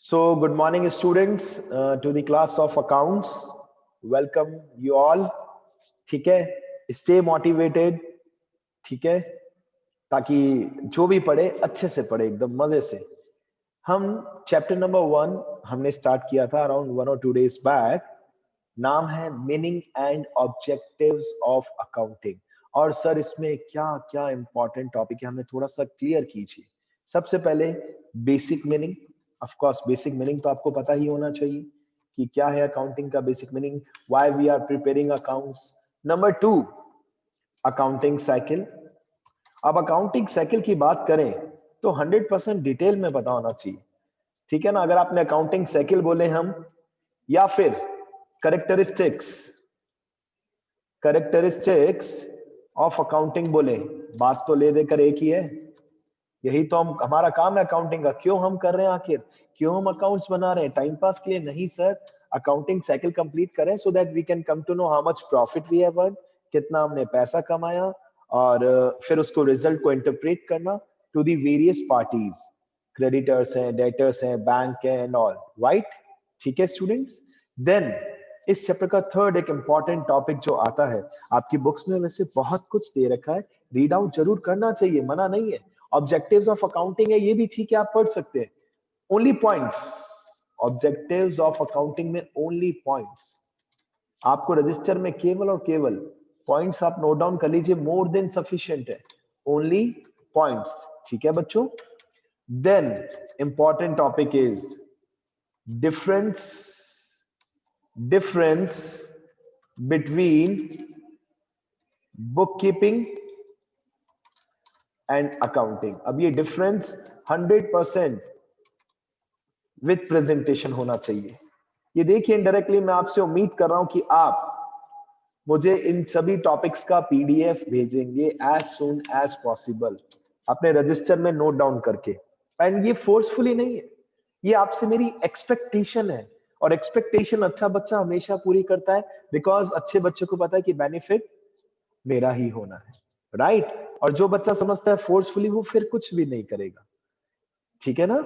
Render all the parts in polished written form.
So, good morning, students, to the class of accounts. Welcome you all. ठीक है, stay motivated. ठीक है, ताकि जो भी पढ़े अच्छे से पढ़े, एकदम मजे से. हम चैप्टर नंबर 1 हमने स्टार्ट किया था अराउंड 1 or 2 days बैक. नाम है meaning and objectives of accounting. और सर इसमें क्या क्या इंपॉर्टेंट टॉपिक है हमें थोड़ा सा क्लियर कीजिए. सबसे पहले basic meaning. Of course basic meaning तो आपको पता ही होना चाहिए कि क्या है अकाउंटिंग का basic meaning, why we are preparing accounts. Number 2 accounting cycle. अब अकाउंटिंग साइकिल की बात करें तो 100% डिटेल में पता होना चाहिए. ठीक है ना. अगर आपने अकाउंटिंग साइकिल बोले हम या फिर करेक्टरिस्टिक्स करेक्टरिस्टिक्स ऑफ अकाउंटिंग बोले, बात तो ले देकर एक ही है. यही तो हमारा काम है अकाउंटिंग का. क्यों हम कर रहे हैं आखिर, क्यों हम अकाउंट्स बना रहे हैं? टाइम पास के लिए नहीं सर. अकाउंटिंग साइकिल कंप्लीट करें so that we can come to know how much profit we have earn, कितना हमने पैसा कमाया, और फिर उसको रिजल्ट को इंटरप्रेट करना to the various parties. Creditors हैं, डेटर्स हैं, बैंक है एंड ऑल. राइट. ठीक है स्टूडेंट्स. देन इस चैप्टर का थर्ड एक इंपॉर्टेंट टॉपिक जो आता है, आपकी बुक्स में वैसे बहुत कुछ दे रखा है, रीड आउट जरूर करना चाहिए, मना नहीं है. ऑब्जेक्टिव्स ऑफ अकाउंटिंग है, ये भी ठीक है, आप पढ़ सकते हैं. Only points. Objectives of accounting में ओनली पॉइंट्स. आपको रजिस्टर में केवल और केवल पॉइंट्स आप नोट डाउन कर लीजिए, मोर देन सफिशिएंट है. Only points. ठीक है बच्चों. Then important topic is difference between bookkeeping and accounting. अब ये difference 100% with presentation होना चाहिए. ये देखिए इनडायरेक्टली मैं आपसे उम्मीद कर रहा हूं कि आप मुझे इन सभी टॉपिक्स का पीडीएफ भेजेंगे as soon as possible अपने रजिस्टर में नोट डाउन करके. एंड ये फोर्सफुली नहीं है, ये आपसे मेरी एक्सपेक्टेशन है. और एक्सपेक्टेशन अच्छा बच्चा हमेशा पूरी करता है, बिकॉज अच्छे बच्चे को पता है कि बेनिफिट मेरा ही होना है. राइट. और जो बच्चा समझता है फोर्सफुली, वो फिर कुछ भी नहीं करेगा. ठीक है ना.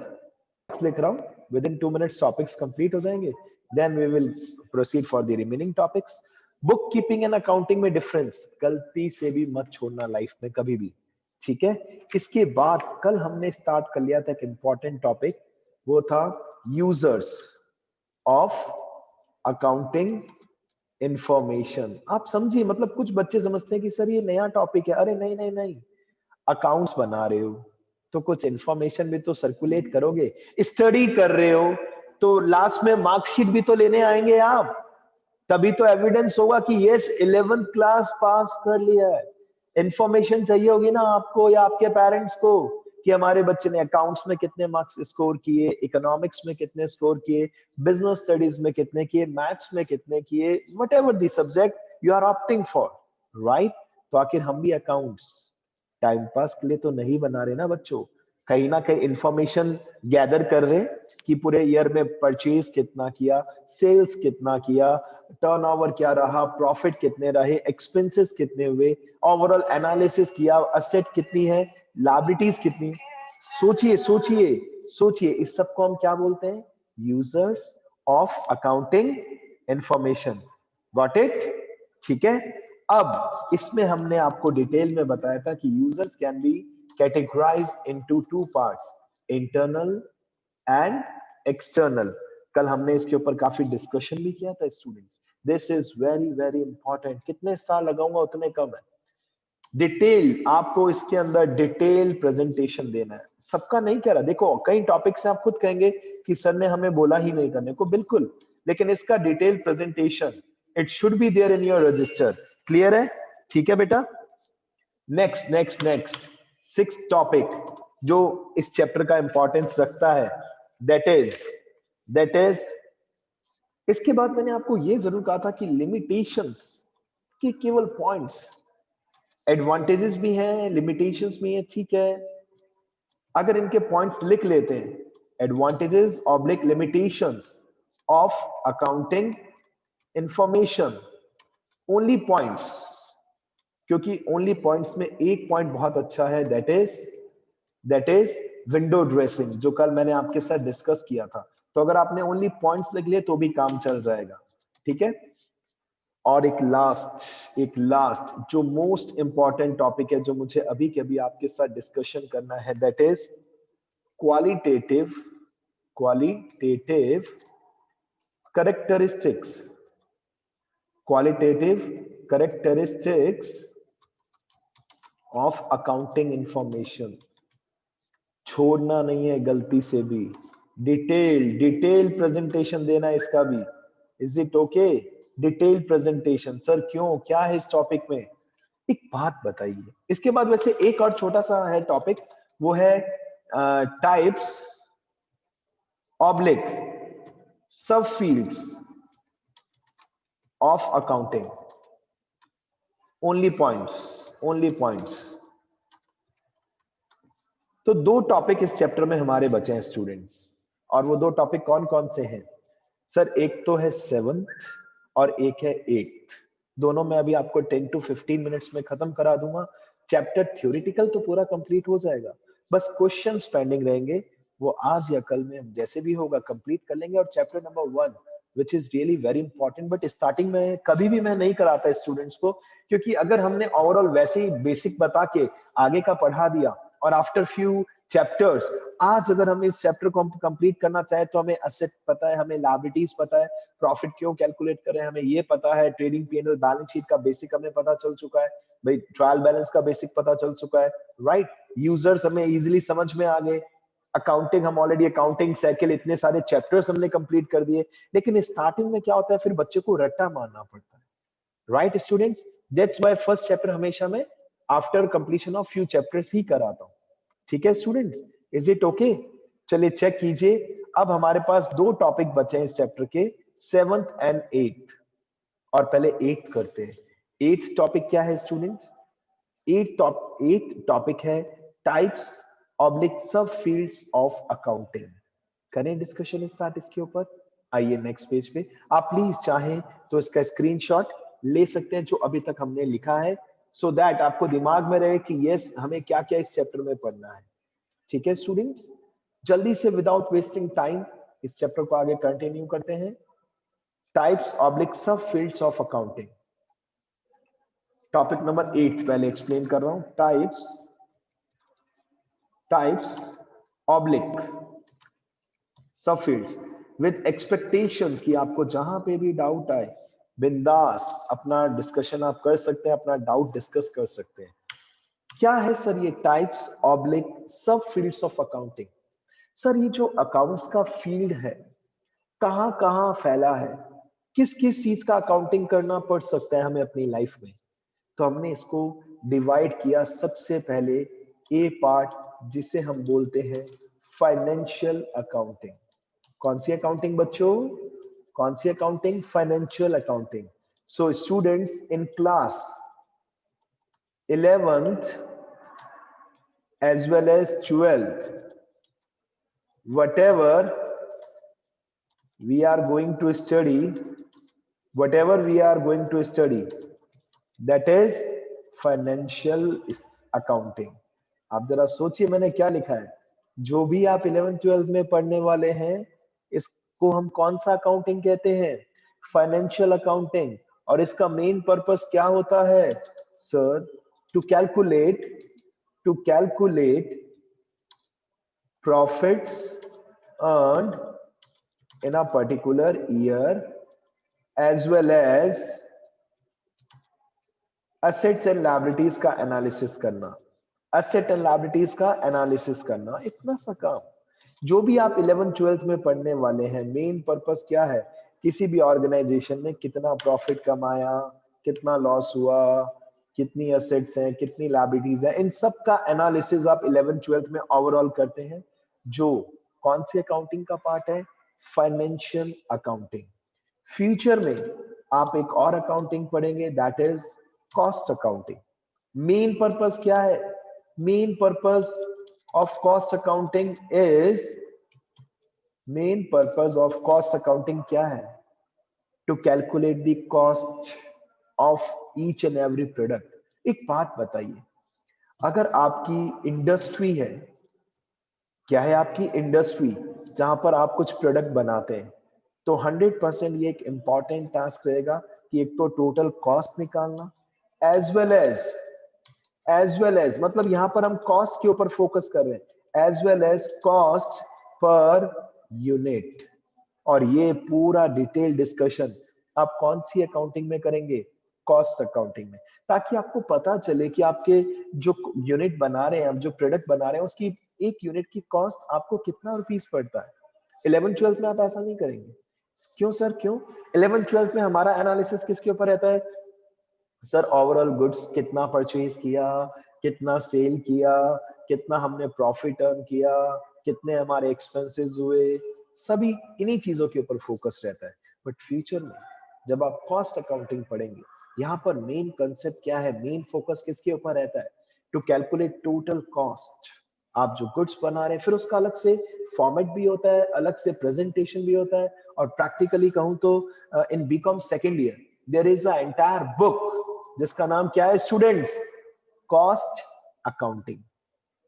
लिख रहा हूं, within 2 minutes topics complete हो जाएंगे. Then we will proceed for the remaining topics. Bookkeeping and accounting में डिफरेंस गलती से भी मत छोड़ना लाइफ में कभी भी. ठीक है. इसके बाद कल हमने स्टार्ट कर लिया था एक इंपॉर्टेंट टॉपिक, वो था यूजर्स ऑफ अकाउंटिंग इंफॉर्मेशन. आप समझिए, मतलब कुछ बच्चे समझते हैं कि सर ये नया टॉपिक है. अरे नहीं नहीं नहीं, अकाउंट्स बना रहे हो तो कुछ इंफॉर्मेशन भी तो सर्कुलेट करोगे. स्टडी कर रहे हो तो लास्ट में मार्कशीट भी तो लेने आएंगे आप, तभी तो एविडेंस होगा कि यस 11th क्लास पास कर लिया है. इंफॉर्मेशन चाहिए होगी ना आपको या आपके पेरेंट्स को कि हमारे बच्चे ने अकाउंट्स में कितने मार्क्स स्कोर किए, इकोनॉमिक्स में कितने स्कोर किए, बिजनेस स्टडीज में कितने किए, मैथ्स में कितने किए, whatever the subject you are opting for. Right. तो आखिर हम भी अकाउंट्स टाइम पास के लिए तो नहीं बना रहे ना बच्चों. कहीं ना कहीं इंफॉर्मेशन गैदर कर रहे कि पूरे ईयर में परचेज कितना किया, सेल्स कितना किया, टर्नओवर क्या रहा, प्रॉफिट कितने रहे, एक्सपेंसेस कितने हुए, ओवरऑल एनालिसिस किया, असेट कितनी है, लायबिलिटीज कितनी. सोचिए सोचिए सोचिए, इस सब को हम क्या बोलते हैं? Users of accounting information. Got it. ठीक है. अब इसमें हमने आपको डिटेल में बताया था कि users can be categorized into 2 parts, internal and external. कल हमने इसके ऊपर काफी डिस्कशन भी किया था students. This is very very important. कितने स्टार लगाऊंगा उतने कम है. डिटेल आपको इसके अंदर डिटेल प्रेजेंटेशन देना है. सबका नहीं कह रहा, देखो कई टॉपिक से आप खुद कहेंगे कि सर ने हमें बोला ही नहीं करने को, बिल्कुल, लेकिन इसका detail presentation it should be there in your register. Clear है? ठीक है बेटा. Next next next 6th topic जो इस चैप्टर का इंपॉर्टेंस रखता है, दैट इज इसके बाद मैंने आपको ये जरूर कहा था कि लिमिटेशंस की केवल पॉइंट्स, एडवांटेजेस भी हैं, लिमिटेशंस भी हैं. ठीक है. अगर इनके पॉइंट्स लिख लेते हैं, advantages oblique limitations of accounting information, only points. क्योंकि ओनली पॉइंट्स में एक पॉइंट बहुत अच्छा है, दैट इज विंडो ड्रेसिंग, जो कल मैंने आपके साथ डिस्कस किया था. तो अगर आपने ओनली पॉइंट्स लिख लिए तो भी काम चल जाएगा, ठीक है। और एक लास्ट जो मोस्ट इंपॉर्टेंट टॉपिक है जो मुझे अभी के अभी आपके साथ डिस्कशन करना है, that is qualitative characteristics of accounting information। छोड़ना नहीं है गलती से भी, डिटेल प्रेजेंटेशन देना है इसका भी। Is it okay? Detail presentation. Sir क्यों, क्या है इस टॉपिक में? एक बात बताइए। इसके बाद वैसे एक और छोटा सा है टॉपिक, वो है टाइप्स ऑब्लिक सब fields of accounting. Only points. तो 2 टॉपिक इस चैप्टर में हमारे बचे हैं स्टूडेंट्स, और वो 2 टॉपिक कौन कौन से हैं? सर एक तो है 7th और एक है 8th। दोनों में अभी आपको 10 to 15 मिनट्स में खत्म करा दूंगा। चैप्टर थ्योरेटिकल तो पूरा कंप्लीट हो जाएगा, बस क्वेश्चंस पेंडिंग रहेंगे, वो आज या कल में हम जैसे भी होगा कंप्लीट कर लेंगे। और chapter number 1 which is really very important, but starting में कभी भी मैं नहीं कराता स्टूडेंट्स को, क्योंकि अगर हमने ओवरऑल वैसे ही बेसिक बता के आगे का पढ़ा दिया और आफ्टर फ्यू चैप्टर्स, आज अगर हम इस चैप्टर को कंप्लीट करना चाहे तो हमें असेट पता है, हमें लायबिलिटीज पता है, प्रॉफिट क्यों कैलकुलेट करें हमें ये पता है, ट्रेडिंग पी&एल बैलेंस शीट का बेसिक हमें पता चल चुका है भाई, ट्रायल बैलेंस का बेसिक पता चल चुका है, राइट। यूजर्स हमें इजीली समझ में आ गए, अकाउंटिंग हम ऑलरेडी अकाउंटिंग साइकिल इतने सारे चैप्टर्स हमने कंप्लीट कर दिए। लेकिन स्टार्टिंग में क्या होता है, फिर बच्चे को रट्टा मारना पड़ता है, right students. That's why first chapter हमेशा मैं after completion of few chapters ही कराता हूं, ठीक है स्टूडेंट्स। Is it okay? चलिए चेक कीजिए। अब हमारे पास 2 टॉपिक बचे हैं इस चैप्टर के, 7th एंड 8th। और पहले 8th करते हैं। 8th टॉपिक क्या है स्टूडेंट्स? 8th टॉपिक है टाइप्स ऑब्लिक सब फील्ड्स ऑफ अकाउंटिंग। करें डिस्कशन स्टार्ट इसके ऊपर। आइए नेक्स्ट पेज पे। आप प्लीज चाहें तो इसका स्क्रीनशॉट ले सकते हैं जो अभी तक हमने लिखा है, सो दैट आपको दिमाग में रहे कि यस हमें क्या क्या इस चैप्टर में पढ़ना है, ठीक है स्टूडेंट्स। जल्दी से विदाउट वेस्टिंग टाइम इस चैप्टर को आगे कंटिन्यू करते हैं। टाइप्स ऑब्लिक सब fields of accounting, topic number 8 पहले एक्सप्लेन कर रहा हूं। टाइप्स ऑब्लिक सब फील्ड्स विद एक्सपेक्टेशंस कि आपको जहां पे भी डाउट आए बिंदास अपना डिस्कशन आप कर सकते हैं, अपना डाउट डिस्कस कर सकते हैं। क्या है सर ये टाइप्स ऑब्लिक सब फील्ड्स ऑफ अकाउंटिंग? सर ये जो अकाउंट्स का फील्ड है कहां कहां फैला है, किस किस चीज का अकाउंटिंग करना पड़ सकता है हमें अपनी लाइफ में, तो हमने इसको डिवाइड किया सबसे पहले ए पार्ट जिसे हम बोलते हैं फाइनेंशियल अकाउंटिंग। कौन सी अकाउंटिंग बच्चों? कौन सी accounting? Financial accounting. So students in class 11th as well as 12th, whatever we are going to study, that is financial accounting. आप जरा सोचिए मैंने क्या लिखा है, जो भी आप 11th 12th में पढ़ने वाले हैं इसको हम कौन सा अकाउंटिंग कहते हैं? Financial accounting. और इसका मेन पर्पस क्या होता है sir? To calculate profits earned in a particular year as well as assets and liabilities का एनालिसिस करना, इतना सा काम। जो भी आप 11th 12th में पढ़ने वाले हैं मेन पर्पस क्या है? किसी भी ऑर्गेनाइजेशन ने कितना प्रॉफिट कमाया, कितना लॉस हुआ, कितनी एसेट्स हैं, कितनी लायबिलिटीज हैं, इन सब का एनालिसिस आप 11th 12th में ओवरऑल करते हैं, जो कौन सी अकाउंटिंग का पार्ट है? Financial accounting. फ्यूचर में आप एक और अकाउंटिंग पढ़ेंगे that is cost accounting. Main purpose क्या है? Main purpose of cost accounting क्या है? To calculate the cost of each and every product. एक बात बताइए, अगर आपकी इंडस्ट्री है, क्या है आपकी इंडस्ट्री, जहां पर आप कुछ प्रोडक्ट बनाते हैं, तो 100% ये एक इंपॉर्टेंट टास्क रहेगा कि एक तो टोटल कॉस्ट निकालना, एज वेल एज मतलब यहां पर हम कॉस्ट के ऊपर फोकस कर रहे हैं, as well as cost per unit. और ये पूरा डिटेल डिस्कशन आप कौन सी अकाउंटिंग में करेंगे? कॉस्ट अकाउंटिंग में, ताकि आपको पता चले कि आपके जो यूनिट बना रहे हैं, आप जो प्रोडक्ट बना रहे हैं, उसकी एक यूनिट की कॉस्ट आपको कितना रुपीस पड़ता है। 11th-12th में आप ऐसा नहीं करेंगे। क्यों सर, क्यों? 11th-12th में हमारा एनालिसिस किसके ऊपर रहता है? सर ओवरऑल गुड्स कितना परचेज किया, कितना सेल किया, कितना हमने प्रॉफिट अर्न किया, कितने हमारे एक्सपेंसेस हुए, सभी इन्हीं चीजों के ऊपर फोकस रहता है। बट फ्यूचर में जब आप कॉस्ट अकाउंटिंग पढ़ेंगे, यहाँ पर मेन कंसेप्ट क्या है, मेन फोकस किसके ऊपर रहता है? To calculate total cost. आप जो गुड्स बना रहे हैं, फिर उसका अलग से फॉर्मेट भी होता है, अलग से प्रेजेंटेशन भी होता है। और प्रैक्टिकली कहूं तो in BCom second year there is a entire book जिसका नाम क्या है स्टूडेंट्स? Cost accounting.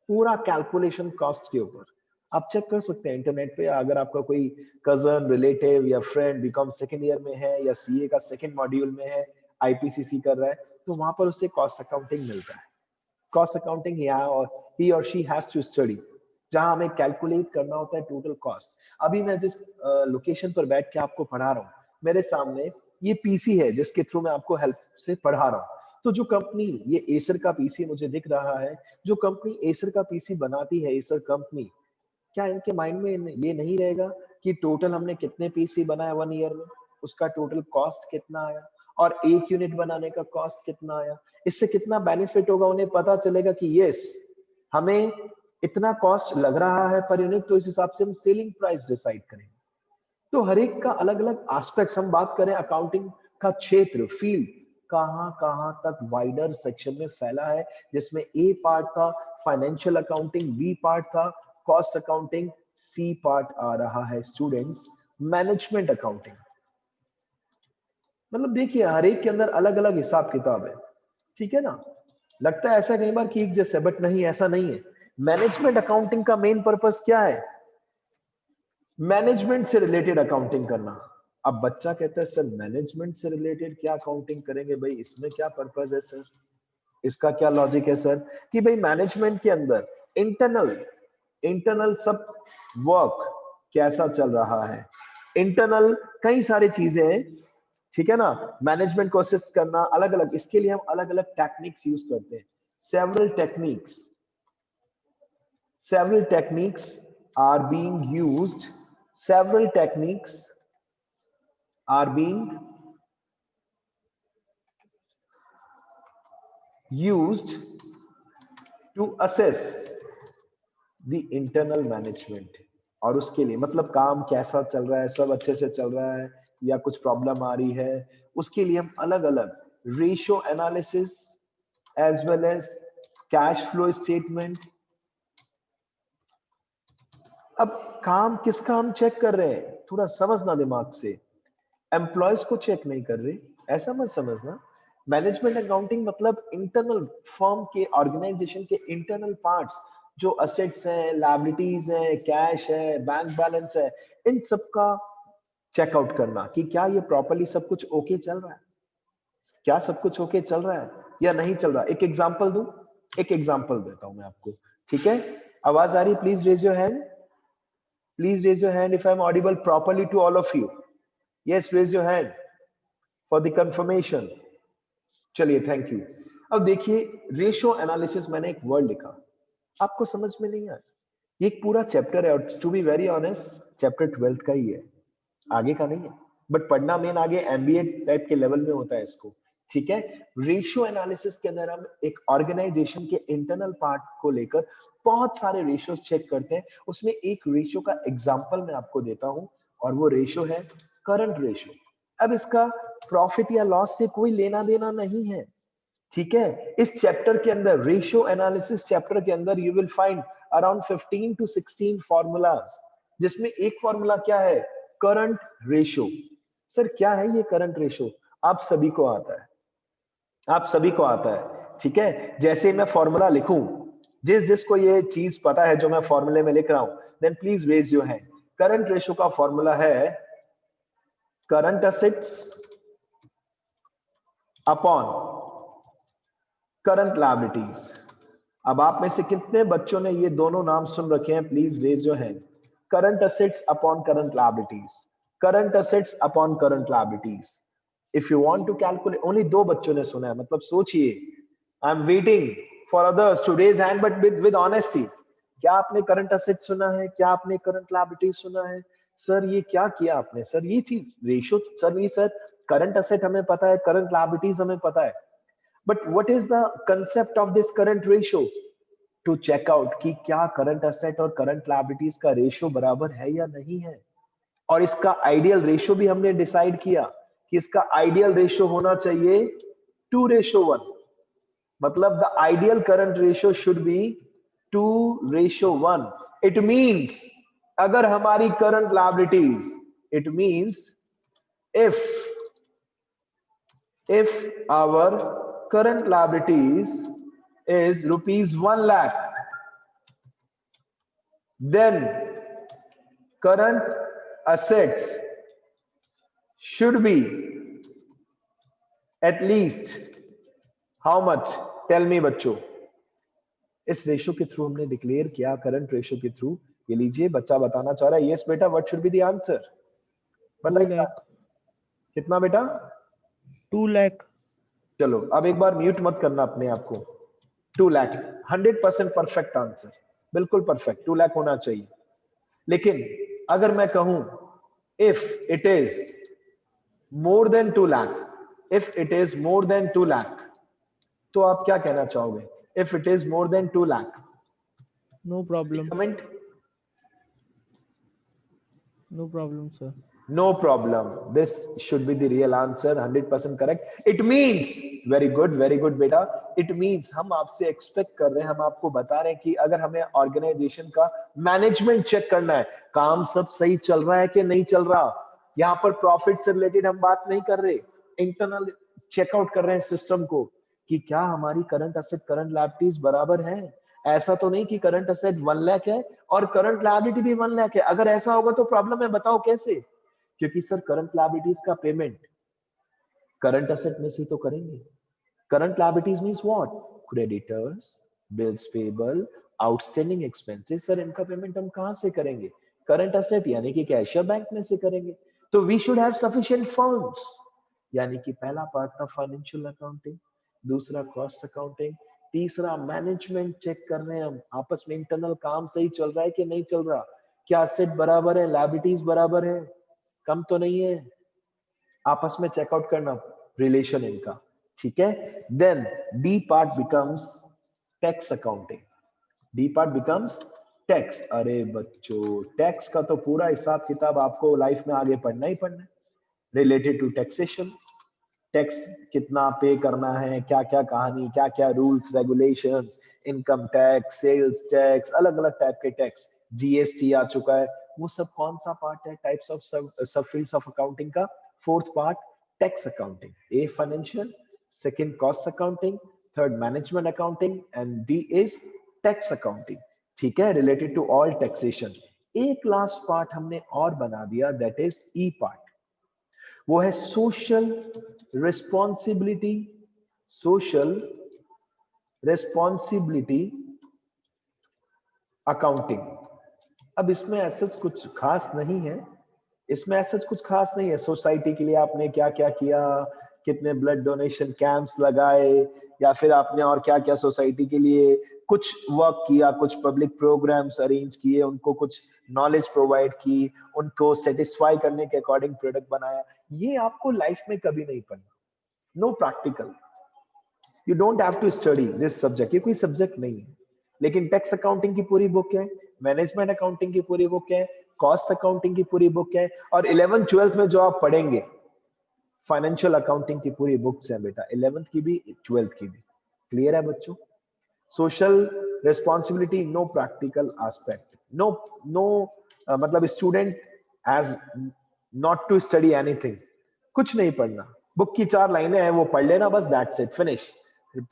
पूरा कैलकुलेशन कॉस्ट के ऊपर आप चेक कर सकते हैं इंटरनेट पे। अगर आपका कोई कजन, रिलेटिव या फ्रेंड बीकॉम सेकेंड ईयर में है या सीए का सेकेंड मॉड्यूल में है, आईपीसीसी कर रहा है, तो वहां पर उससे कॉस्ट अकाउंटिंग मिलता है। कॉस्ट अकाउंटिंग ही और शी हैज टू स्टडी, जहां हमें कैलकुलेट करना होता है टोटल कॉस्ट। अभी मैं जिस लोकेशन पर बैठ के आपको पढ़ा रहा हूँ, मेरे सामने ये पीसी है जिसके थ्रू मैं आपको हेल्प से पढ़ा रहा हूँ। तो जो कंपनी, ये एसर का पीसी मुझे दिख रहा है, जो कंपनी एसर का पीसी बनाती है, एसर कंपनी, क्या इनके माइंड में ये नहीं रहेगा कि टोटल हमने कितने पीसी बनाए 1 ईयर में, उसका टोटल कॉस्ट कितना आया, और एक यूनिट बनाने का कॉस्ट कितना आया? इससे कितना बेनिफिट होगा, उन्हें पता चलेगा कि यस, हमें इतना कॉस्ट लग रहा है पर यूनिट, तो इस हिसाब से हम सेलिंग प्राइस डिसाइड करेंगे। तो हर एक का अलग अलग एस्पेक्ट्स, हम बात करें अकाउंटिंग का क्षेत्र, फील्ड कहां कहां तक वाइडर सेक्शन में फैला है, जिसमें ए पार्ट था फाइनेंशियल अकाउंटिंग, बी पार्ट था कॉस्ट अकाउंटिंग, सी पार्ट आ रहा है स्टूडेंट्स मैनेजमेंट अकाउंटिंग। मतलब देखिए हर एक के अंदर अलग अलग हिसाब किताब है, ठीक है ना? लगता है ऐसा कई बार कि एक जैसे, बट नहीं, ऐसा नहीं है। मैनेजमेंट अकाउंटिंग का मेन पर्पस क्या है? मैनेजमेंट से रिलेटेड अकाउंटिंग करना। अब बच्चा कहता है सर मैनेजमेंट से रिलेटेड क्या अकाउंटिंग करेंगे भाई, इसमें क्या पर्पस है सर, इसका क्या लॉजिक है सर? कि भाई मैनेजमेंट के अंदर इंटरनल इंटरनल सब वर्क कैसा चल रहा है, इंटरनल कई सारी चीजें हैं, ठीक है ना? मैनेजमेंट को असिस्ट करना अलग अलग, इसके लिए हम अलग अलग टेक्निक्स यूज करते हैं। Several techniques are being used several techniques are being used to assess the internal management। और उसके लिए मतलब काम कैसा चल रहा है, सब अच्छे से चल रहा है या कुछ प्रॉब्लम आ रही है, उसके लिए हम अलग अलग ratio analysis as well as cash flow statement. अब काम किसका हम चेक कर रहे हैं, थोड़ा समझना दिमाग से, एम्प्लॉयज को चेक नहीं कर रहे, ऐसा मत समझना। मैनेजमेंट अकाउंटिंग मतलब इंटरनल फर्म के, ऑर्गेनाइजेशन के इंटरनल पार्ट्स, जो असेट्स हैं, लायबिलिटीज हैं, कैश है, बैंक बैलेंस है, इन सब का चेकआउट करना कि क्या ये प्रॉपर्ली सब कुछ ओके चल रहा है, क्या सब कुछ ओके चल रहा है या नहीं चल रहा। एक एग्जांपल दूं, एक एग्जांपल देता हूं मैं आपको, ठीक है? आवाज आ रही? Please raise your hand, please raise your hand if I am audible properly to all of you. Yes, raise your hand for the confirmation. चलिए, थैंक यू। अब देखिए रेशियो एनालिसिस, मैंने एक वर्ड लिखा, आपको समझ में नहीं आया, ये एक पूरा चैप्टर है, और to be very honest chapter 12th का ही है, आगे का नहीं है। बट पढ़ना मेन आगे एमबीए टाइप के लेवल में होता है इसको, ठीक है? रेशियो एनालिसिस के अंदर हम एक ऑर्गेनाइजेशन के इंटरनल पार्ट को लेकर बहुत सारे रेशियोज चेक करते हैं। उसमें एक रेशियो का एग्जांपल मैं आपको देता हूं, और वो रेशियो है करंट रेशियो। अब इसका प्रॉफिट या लॉस से कोई लेना देना नहीं है, ठीक है? इस चैप्टर के अंदर, रेशियो एनालिसिस चैप्टर के अंदर, you will find around 15 to 16 formulas, जिसमें एक फॉर्मूला क्या है? Current ratio. सर क्या है ये करंट रेशियो? आप सभी को आता है, आप सभी को आता है, ठीक है? जैसे मैं फॉर्मूला लिखूं, जिसको ये चीज पता है जो मैं फॉर्मूले में लिख रहा हूं, then please raise your hand. Current ratio का फॉर्मूला है current assets upon current liabilities. अब आप में से कितने बच्चों ने ये दोनों नाम सुन रखे हैं? Please raise your hand. Current assets upon current liabilities, current assets upon current liabilities. If you want to calculate, only 2 बच्चों ने सुना है, मतलब सोचिए। I am waiting for others to raise hand but with honesty. क्या आपने current asset सुना है? क्या आपने करंट लायबिलिटीज सुना है? सर ये क्या किया आपने? सर ये चीज रेशो, सर ये सर करंट असेट हमें पता है, करंट लायबिलिटीज हमें पता है, but what is the concept of this current ratio? To check out कि क्या करंट असेट और करंट लायबिलिटीज का रेशो बराबर है या नहीं है। और इसका आइडियल रेशो भी हमने डिसाइड किया कि इसका आइडियल रेशो होना चाहिए 2:1। मतलब the ideal current ratio should be 2:1। It means अगर हमारी current liabilities, it means if our current liabilities is rupees 1 lakh, then current assets should be at least how much? Tell me बच्चों। इस ratio के through हमने declare किया, current ratio के through. ये लीजिए, बच्चा बताना चाह रहा है। यस बेटा, what should be the answer? बताइए कितना बेटा? 2 लाख। चलो अब एक बार म्यूट मत करना अपने आप को। 2 लाख 100% परफेक्ट आंसर, बिल्कुल परफेक्ट। 2 लाख होना चाहिए। लेकिन अगर मैं कहूं if it is more than 2 lakh, if it is more than 2 lakh, तो आप क्या कहना चाहोगे? If it is more than 2 lakh, no problem. Comment. No problem sir. No problem. This should be the real answer. 100% correct. It means very good बेटा। It means हम आपसे expect कर रहे हैं, हम आपको बता रहे हैं कि अगर हमें organization का management check करना है, काम सब सही चल रहा है कि नहीं चल रहा। यहाँ पर profit से related हम बात नहीं कर रहे, internal check out कर रहे हैं system को कि क्या हमारी current asset, current liabilities बराबर है। ऐसा तो नहीं कि करंट असेट 1 लाख है और करंट लायबिलिटी भी 1 लाख है। अगर ऐसा होगा तो प्रॉब्लम है, बताओ कैसे? क्योंकि सर करंट लायबिलिटीज का पेमेंट करंट असेट में से तो करेंगे। Current liabilities means what? Creditors, bills payable, outstanding expenses. Sir इनका पेमेंट हम कहां से करेंगे? करंट असेट यानी कि कैशियर बैंक में से करेंगे। तो we should have sufficient funds. यानी कि पहला पार्ट था फाइनेंशियल अकाउंटिंग, दूसरा कॉस्ट अकाउंटिंग, तीसरा मैनेजमेंट चेक कर रहे हैं हम आपस में इंटरनल काम सही चल रहा है कि नहीं चल रहा, क्या असेट बराबर है, लायबिलिटीज बराबर है, कम तो नहीं है, आपस में चेकआउट करना रिलेशन इनका। ठीक है। Then the part becomes tax accounting. The part becomes tax. अरे बच्चों, टैक्स का तो पूरा हिसाब किताब आपको लाइफ में आगे पढ़ना ही पढ़ना है, रिलेटेड टू टैक्सेशन। टैक्स कितना पे करना है, क्या क्या कहानी, क्या क्या rules regulations, income tax, sales tax, अलग अलग टाइप के टैक्स, जीएसटी आ चुका है। वो सब कौन सा पार्ट है टाइप्स ऑफ सब फील्ड्स ऑफ अकाउंटिंग का? Fourth part tax accounting. A financial, second cost accounting, third management accounting and D is tax accounting. ठीक है, रिलेटेड टू ऑल टैक्सेशन। एक लास्ट पार्ट हमने और बना दिया, दैट इज ई पार्ट। वो है social responsibility. Social responsibility accounting. अब इसमें ऐसा कुछ खास नहीं है, इसमें ऐसा कुछ खास नहीं है। सोसाइटी के लिए आपने क्या क्या किया, कितने ब्लड डोनेशन कैंप्स लगाए, या फिर आपने और क्या क्या सोसाइटी के लिए कुछ वर्क किया, कुछ पब्लिक प्रोग्राम्स अरेंज किए, उनको कुछ नॉलेज प्रोवाइड की, उनको सेटिस्फाई करने के अकॉर्डिंग प्रोडक्ट बनाया। ये आपको लाइफ में कभी नहीं पढ़ना। No practical. You don't have to study this subject. ये कोई सब्जेक्ट नहीं है। लेकिन टैक्स अकाउंटिंग की पूरी बुक है, मैनेजमेंट अकाउंटिंग की पूरी बुक है, कॉस्ट अकाउंटिंग की पूरी बुक है, और 11th 12th में जो आप पढ़ेंगे फाइनेंशियल अकाउंटिंग की पूरी बुक्स है बेटा, 11th की भी 12th की भी। क्लियर है बच्चों? Social responsibility, no practical aspect, no मतलब student has not to study anything. कुछ नहीं पढ़ना, बुक की 4 लाइनें हैं वो पढ़ लेना बस, that's it, finish.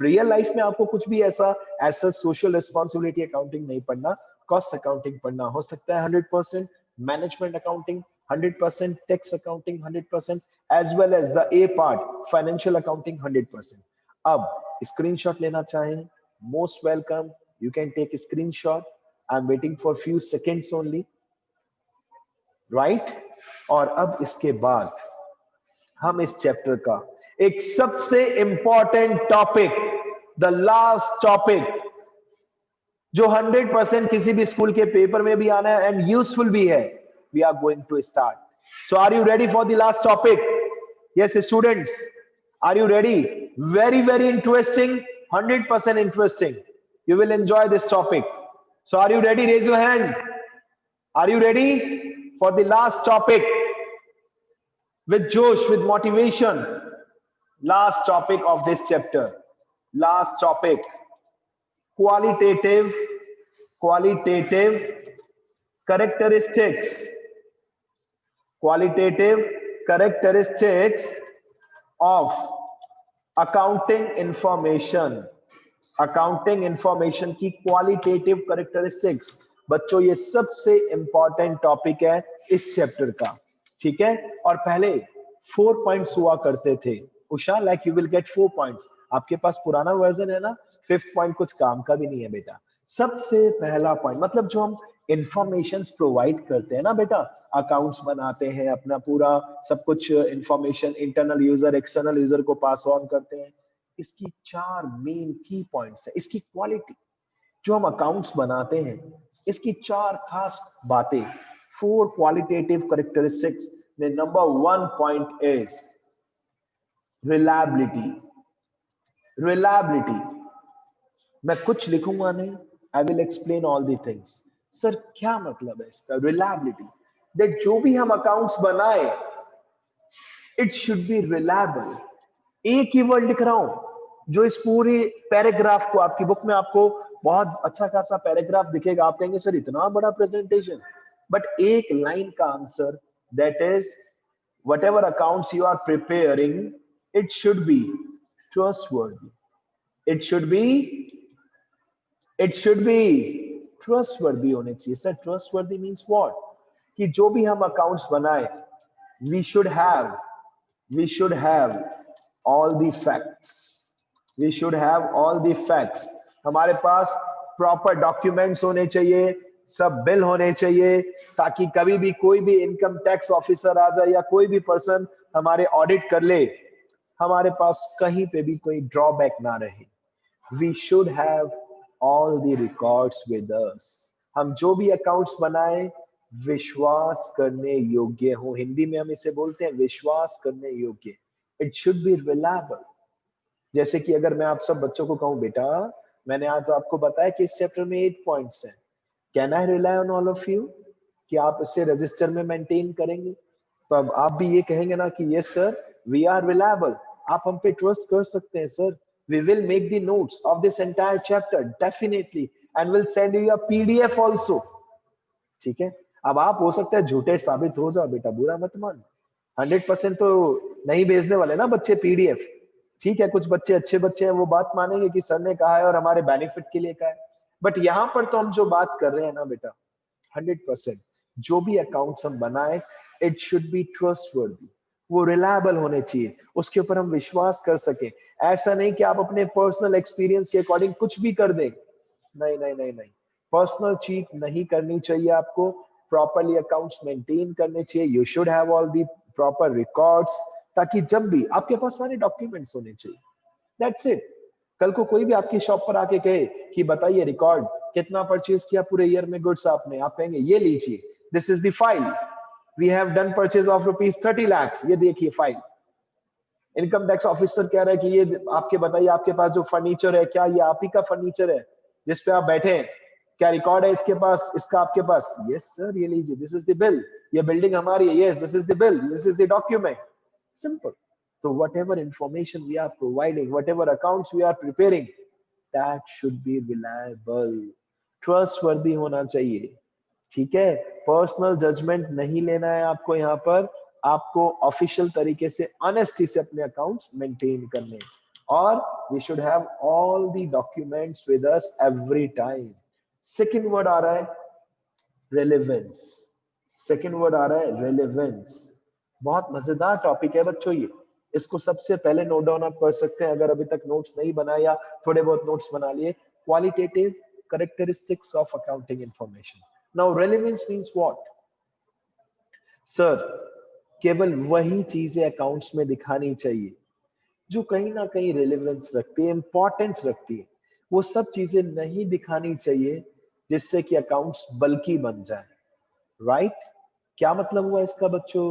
Real life में आपको कुछ भी ऐसा सोशल रिस्पॉन्सिबिलिटी अकाउंटिंग नहीं पढ़ना। कॉस्ट अकाउंटिंग पढ़ना हो सकता है 100%, management accounting 100%, tax accounting 100%, as well as the A part financial accounting 100%. अब screenshot लेना चाहें, most welcome, you can take a screenshot. I'm waiting for few seconds only, right? और अब इसके बाद हम इस चैप्टर का एक सबसे important topic, the last topic, जो 100% किसी भी स्कूल के पेपर में भी आना है एंड यूजफुल भी है, we are going to start. So are you ready for the last topic? Yes students, are you ready? Very very interesting, 100% interesting. You will enjoy this topic. So are you ready? Raise your hand. Are you ready for the last topic? With Josh, with motivation. Last topic of this chapter. Last topic. Qualitative characteristics. Qualitative characteristics of accounting information. Accounting information की qualitative characteristics. बच्चों ये सबसे important topic है इस chapter का, ठीक है? और पहले 4 पॉइंट्स हुआ करते थे. Usha, like you will get 4 points. आपके पास पुराना वर्जन है ना, 5th पॉइंट कुछ काम का भी नहीं है बेटा. सबसे पहला पॉइंट, मतलब जो हम इंफॉर्मेशन प्रोवाइड करते हैं ना बेटा, अकाउंट्स बनाते हैं, अपना पूरा सब कुछ information internal user external user को पास ऑन करते हैं. इसकी 4 मेन की पॉइंट्स है. इसकी क्वालिटी, जो हम अकाउंट्स बनाते हैं, इसकी 4 खास बातें, 4 क्वालिटेटिव कैरेक्टरिस्टिक्स में number 1 point is reliability. Reliability. मैं कुछ लिखूंगा नहीं, I will explain all the things. Sir क्या मतलब है इसका? रिलायबिलिटी, दैट जो भी हम अकाउंट्स बनाए, इट शुड बी रिलायबल. एक ही वर्ड लिख रहा हूं जो इस पूरी पैराग्राफ को, आपकी बुक में आपको बहुत अच्छा खासा पैराग्राफ दिखेगा. आप कहेंगे सर इतना बड़ा प्रेजेंटेशन, बट एक लाइन का answer, that is whatever accounts you are preparing, it should be trustworthy. It should be trustworthy होने चाहिए. Sir trustworthy means what? कि जो भी हम अकाउंट्स बनाए, we should have all the facts. We should have all the facts. हमारे पास proper documents होने चाहिए, सब बिल होने चाहिए, ताकि कभी भी कोई भी इनकम टैक्स ऑफिसर आ जाए या कोई भी पर्सन हमारे ऑडिट कर ले, हमारे पास कहीं पे भी कोई ड्रॉबैक ना रहे. We should have all the records with us. हम जो भी अकाउंट्स बनाए विश्वास करने योग्य हो. हिंदी में हम इसे बोलते हैं विश्वास करने योग्य. It should be reliable. जैसे कि अगर मैं आप सब बच्चों को कहूं, बेटा मैंने आज आपको बताया कि इस चैप्टर में 8 पॉइंट्स हैं, can I rely on all of you कि आप इसे रजिस्टर में मेंटेन करेंगे? तो अब आप भी ये कहेंगे ना कि yes sir, we are reliable, आप हम पे ट्रस्ट कर सकते हैं sir. We will make the notes of this entire chapter definitely and will send you a PDF also. ठीक है? अब आप हो सकता है झूठे साबित हो जाओ, बेटा बुरा मत मान. 100% तो नहीं भेजने वाले ना बच्चे पीडीएफ. ठीक है, कुछ बच्चे अच्छे बच्चे हैं, वो बात मानेंगे कि सर ने कहा है और हमारे बेनिफिट के लिए कहा है. बट यहाँ पर तो हम जो बात कर रहे हैं ना बेटा, 100% जो भी अकाउंट्स हम बनाए, इट शुड बी ट्रस्टवर्दी. वो रिलायबल होने चाहिए, उसके ऊपर हम विश्वास कर सके. ऐसा नहीं कि आप अपने पर्सनल एक्सपीरियंस के अकॉर्डिंग कुछ भी कर दें. नहीं नहीं नहीं नहीं, पर्सनल चीट नहीं करनी चाहिए आपको. प्रॉपरली अकाउंट्स मेंटेन करने चाहिए. You should have all the proper records, ताकि जब भी आपके पास सारे डॉक्यूमेंट्स होने चाहिए. That's it. कल को कोई भी आपकी शॉप पर आके कहे कि बताइए रिकॉर्ड कितना परचेज किया पूरे ईयर में गुड्स आपने, आप कहेंगे ये लीजिए, this is the file, we have done purchase of ₹30 lakhs, ये देखिए फाइल. इनकम टैक्स ऑफिसर कह रहा है कि ये आपके बताइए, आपके पास जो फर्नीचर है, क्या ये आप ही का फर्नीचर है जिस पे आप बैठे हैं? क्या रिकॉर्ड है इसके पास, इसका आपके पास? यस सर, ये लीजिए, दिस इज द बिल, ये बिल्डिंग हमारी है, yes this is the bill, this is the document. Simple. So whatever information we are providing, whatever accounts we are preparing, that should be reliable, trustworthy होना चाहिए. ठीक है? Personal judgement नहीं लेना है आपको. यहाँ पर आपको ऑफिशियल तरीके से ऑनेस्टी से अपने अकाउंट्स मेंटेन करने, और we should have all the documents with us every time. Second word आ रहा है relevance. सेकेंड वर्ड आ रहा है रेलेवेंस। बहुत मजेदार टॉपिक है बच्चों ये, इसको सबसे पहले नोट डाउन आप कर सकते हैं अगर अभी तक नोट्स नहीं बनाए या थोड़े बहुत नोट्स बना लिए। Qualitative characteristics of accounting information. Now relevance means what? Sir, केवल वही चीजें अकाउंट्स में दिखानी चाहिए जो कहीं ना कहीं रेलेवेंस रखती है, इंपॉर्टेंस रखती है। वो सब चीजें नहीं दिखानी चाहिए जिससे कि अकाउंट्स बल्कि बन जाए। राइट? क्या मतलब हुआ इसका बच्चों?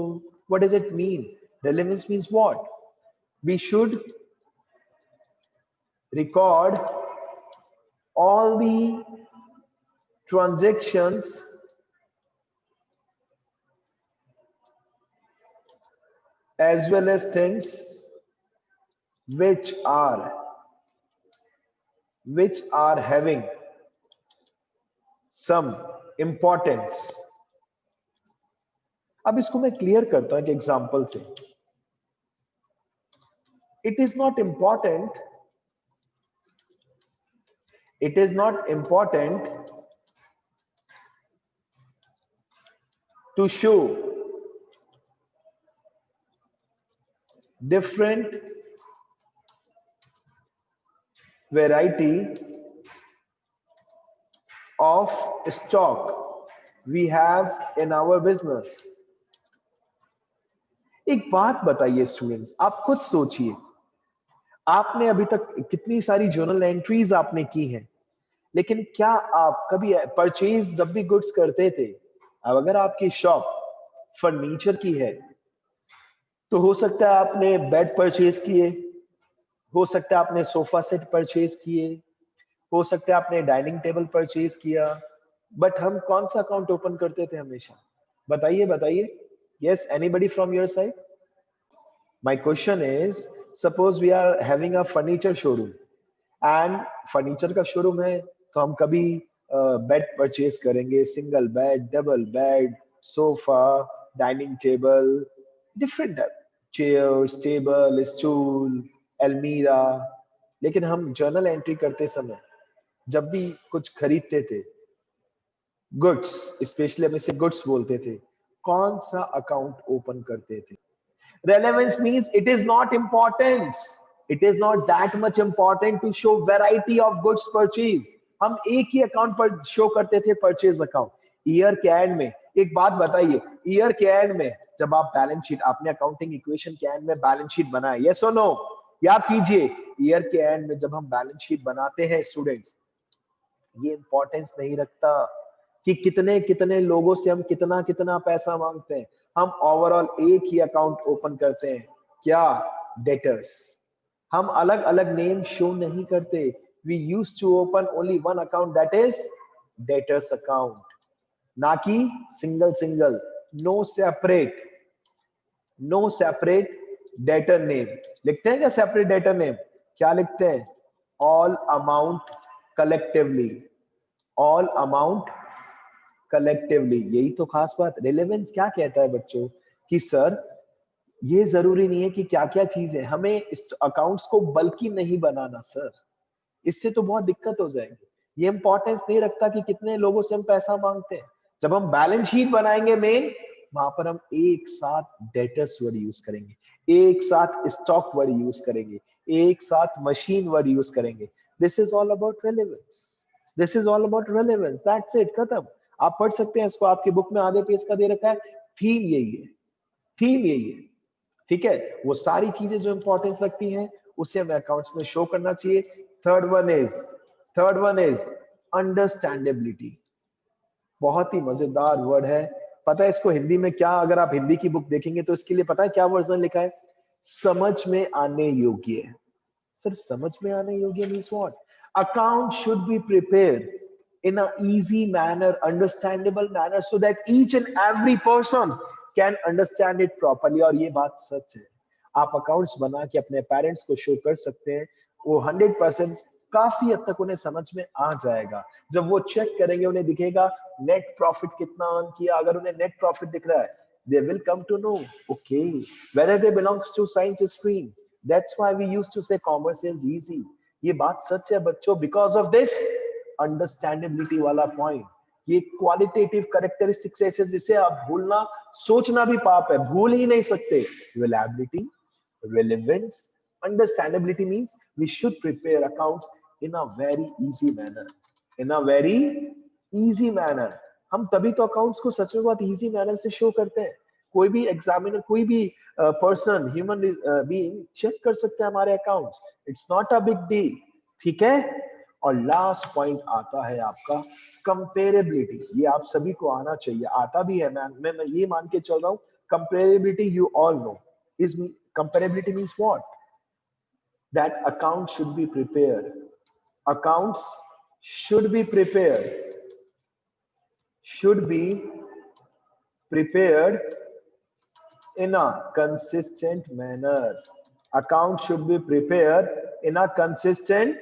What does it mean? Relevance means what? We should record all the transactions as well as things which are having some importance। अब इसको मैं क्लियर करता हूं एक एग्जांपल से। It is not important to show different variety of stock we have in our business। एक बात बताइए स्टूडेंट्स, आप खुद सोचिए, आपने अभी तक कितनी सारी जर्नल एंट्रीज आपने की हैं, लेकिन क्या आप कभी परचेज जब भी गुड्स करते थे, अब अगर आपकी शॉप फर्नीचर की है तो हो सकता है आपने बेड परचेज किए, हो सकता है आपने सोफा सेट परचेज किए, हो सकता है आपने डाइनिंग टेबल परचेज किया, बट हम कौन सा अकाउंट ओपन करते थे हमेशा? बताइए बताइए। Yes, anybody from your side? My question is, suppose we are having a furniture showroom and furniture का शोरूम है तो हम कभी बेड परचेज करेंगे, single bed, double bed, sofa, dining table, different type, chairs, table, stool, अलमीरा। लेकिन हम journal entry करते समय जब भी कुछ खरीदते थे, गुड्स, स्पेशली हम इसे गुड्स बोलते थे, कौन सा अकाउंट ओपन करते थे? Relevance means it is not importance. It is not that much important to show variety of goods purchase. हम एक ही अकाउंट पर शो करते थे, परचेज अकाउंट। ईयर के एंड में एक बात बताइए, ईयर के एंड में जब आप बैलेंस शीट, आपने अकाउंटिंग इक्वेशन के एंड में बैलेंस शीट बनाया, यस और नो? याद कीजिए, ईयर के एंड में जब हम बैलेंस शीट बनाते हैं स्टूडेंट्स, ये इंपॉर्टेंस नहीं रखता कि कितने कितने लोगों से हम कितना कितना पैसा मांगते हैं। हम ओवरऑल एक ही अकाउंट ओपन करते हैं, क्या? डेटर्स। हम अलग अलग नेम शो नहीं करते। We use to open only one account, that is debtors account, ना कि single single. No separate, no separate debtor name. लिखते हैं क्या सेपरेट डेटर नेम? क्या लिखते हैं? All amount collectively, all amount collectively. यही तो खास बात। रिलेवेंस क्या कहता है बच्चों कि सर ये जरूरी नहीं है कि क्या क्या चीज है, हमें इस अकाउंट्स को बल्कि नहीं बनाना सर, इससे तो बहुत दिक्कत हो जाएगी। ये इंपॉर्टेंस नहीं रखता कि कितने लोगों से हम पैसा मांगते हैं। जब हम बैलेंस शीट बनाएंगे मेन, वहां पर हम एक साथ डेटर्स वर्ड यूज करेंगे, एक साथ स्टॉक वर्ड यूज करेंगे, एक साथ मशीन वर्ड यूज करेंगे। This is all about relevance, this is all about relevance, that's it, खत्म। आप पढ़ सकते हैं इसको, आपके बुक में आधे पेज का दे रखा है। थीम यही है, थीम यही है, ठीक है? वो सारी चीजें जो इंपॉर्टेंस रखती हैं उसे हमें अकाउंट्स में शो करना चाहिए। Third one is understandability. बहुत ही मजेदार वर्ड है। पता है इसको हिंदी में क्या, अगर आप हिंदी की बुक देखेंगे तो इसके लिए पता है क्या वर्जन लिखा है? समझ में आने योग्य। सर समझ में आने योग्य means what? Account should be prepared in a easy manner, understandable manner, so that each and every person can understand it properly। और ये बात सच है, आप अकाउंट्स बना के अपने पेरेंट्स को शो कर सकते हैं, वो 100% काफी हद तक उन्हें समझ में आ जाएगा। जब वो चेक करेंगे उन्हें दिखेगा नेट प्रॉफिट कितना अर्न किया। अगर उन्हें नेट प्रॉफिट दिख रहा है, they will come to know, okay, whether they belongs to science stream। That's why we used to say commerce is easy। ये बात सच है बच्चों, because of this अंडरस्टैंडेबिलिटी वाला पॉइंट। ये क्वालिटेटिव कैरेक्टरिस्टिक्स ऐसे जिसे आप भूलना सोचना भी पाप है, भूल ही नहीं सकते. Reliability, relevance, understandability means we should prepare accounts in a very easy manner. In a very easy manner. हम तभी तो अकाउंट्स को सच में बहुत इजी मैनर से शो करते हैं. कोई भी एग्जामिनर, कोई भी पर्सन, ह्यूमन बीइंग चेक कर सकते हैं हमारे accounts. It's not a big deal. ठीक है. और लास्ट पॉइंट आता है आपका कंपेरेबिलिटी. ये आप सभी को आना चाहिए, आता भी है. मैं ये मान के चल रहा हूँ. Comparability you all know. is comparability means what? That accounts should be prepared. Accounts should be prepared. Should be prepared in a consistent manner. Accounts should be prepared in a consistent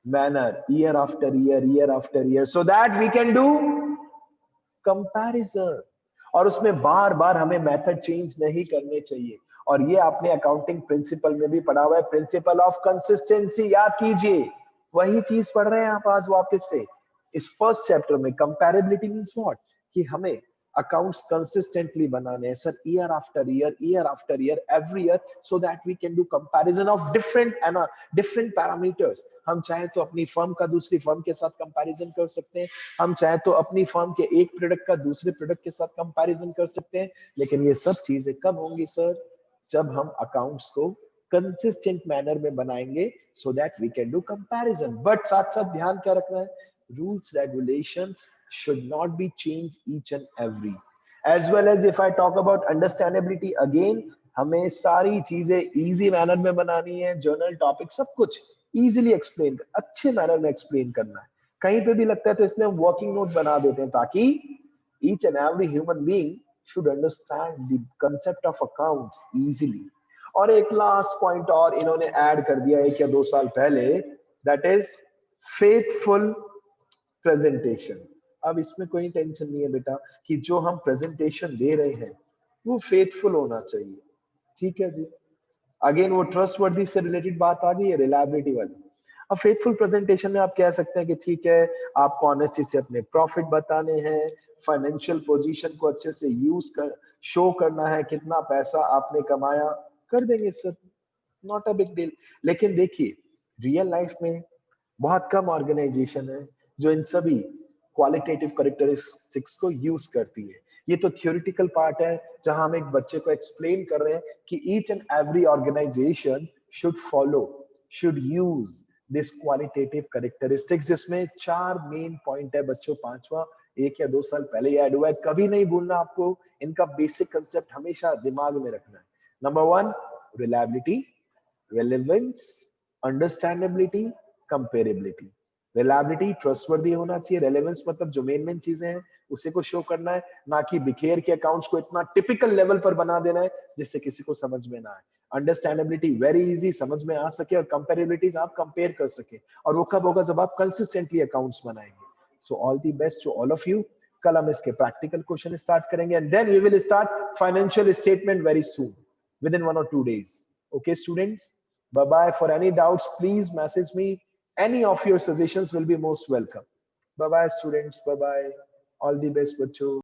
manner, year after year, year after year, so that we can do comparison. और उसमें बार बार हमें method change नहीं करने चाहिए. और ये आपने accounting principle में भी पढ़ा हुआ है, प्रिंसिपल ऑफ कंसिस्टेंसी. याद कीजिए, वही चीज पढ़ रहे हैं आप आज वापस से. इस फर्स्ट चैप्टर में कंपैरेबिलिटी मींस व्हाट, कि हमें अकाउंट्स कंसिस्टेंटली बनाने हैं sir, year after year, every year, so that we can do comparison of different parameters. हम चाहे तो अपनी फर्म का दूसरी फर्म के साथ कंपैरिजन कर सकते हैं. हम चाहे तो अपनी फर्म के एक प्रोडक्ट का दूसरे प्रोडक्ट के साथ कंपैरिजन कर सकते हैं. लेकिन ये सब चीजें कब होंगी सर? जब हम अकाउंट्स को कंसिस्टेंट मैनर में बनाएंगे, so that we can do comparison. But साथ साथ ध्यान क्या रखना है? Rules regulations should not be changed each and every. As well as if I talk about understandability again, हमें सारी चीजें easy manner में बनानी है. जर्नल टॉपिक सब कुछ easily explain, अच्छे manner में explain करना है. कहीं पे भी लगता है तो इसलिए हम working note बना देते हैं, ताकि each and every human being should understand the concept of accounts easily. और एक लास्ट पॉइंट और इन्होंने ऐड कर दिया 1 या 2 साल पहले, that is faithful presentation. अब इसमें कोई टेंशन नहीं है बेटा, कि जो हम प्रेजेंटेशन दे रहे हैं वो फेथफुल होना चाहिए. ठीक है जी. अगेन वो ट्रस्टवर्दी से रिलेटेड बात आ गई है, रिलायबिलिटी वाली. अब फेथफुल प्रेजेंटेशन में आप कह सकते हैं कि ठीक है, आपको ऑनेस्टी से अपने प्रॉफिट बताने हैं, फाइनेंशियल पोजीशन को अच्छे से यूज कर शो करना है, कितना पैसा आपने कमाया, कर देंगे sir, not a big deal. लेकिन देखिए, रियल लाइफ में बहुत कम ऑर्गेनाइजेशन है जो इन सभी क्वालिटेटिव कैरेक्टरिस्टिक्स को यूज करती है. ये तो थ्योरेटिकल पार्ट है, जहां हम एक बच्चे को एक्सप्लेन कर रहे हैं कि each and every organization should use this qualitative characteristics, जिसमें 4 मेन पॉइंट है बच्चों. 5वां 1 या 2 साल पहले ऐड हुआ है, कभी नहीं भूलना आपको. इनका बेसिक कंसेप्ट हमेशा दिमाग में रखना है. Number 1, reliability, relevance, understandability, comparability. Reliability, trustworthy होना चाहिए. रेलेवेंस मतलब जो मेन चीजें हैं उसी को शो करना है, ना कि बिखेर के अकाउंट्स को इतना टिपिकल लेवल पर बना देना है जिससे किसी को समझ में ना आए. अंडरस्टैंडेबिलिटी वेरी इजी, समझ में आ सके, और कंपेरेबिलिटी आप कंपेयर कर सके. और वो कब होगा? जब आप कंसिस्टेंटली अकाउंट्स बनाएंगे. So all the best to all of you. कल हम इसके प्रैक्टिकल क्वेश्चन स्टार्ट करेंगे, and then we will start financial statement very soon, within 1 or 2 days. Okay, students? Bye-bye. For any doubts, please message me. Any of your suggestions will be most welcome. Bye-bye, students. Bye-bye. All the best, bacho.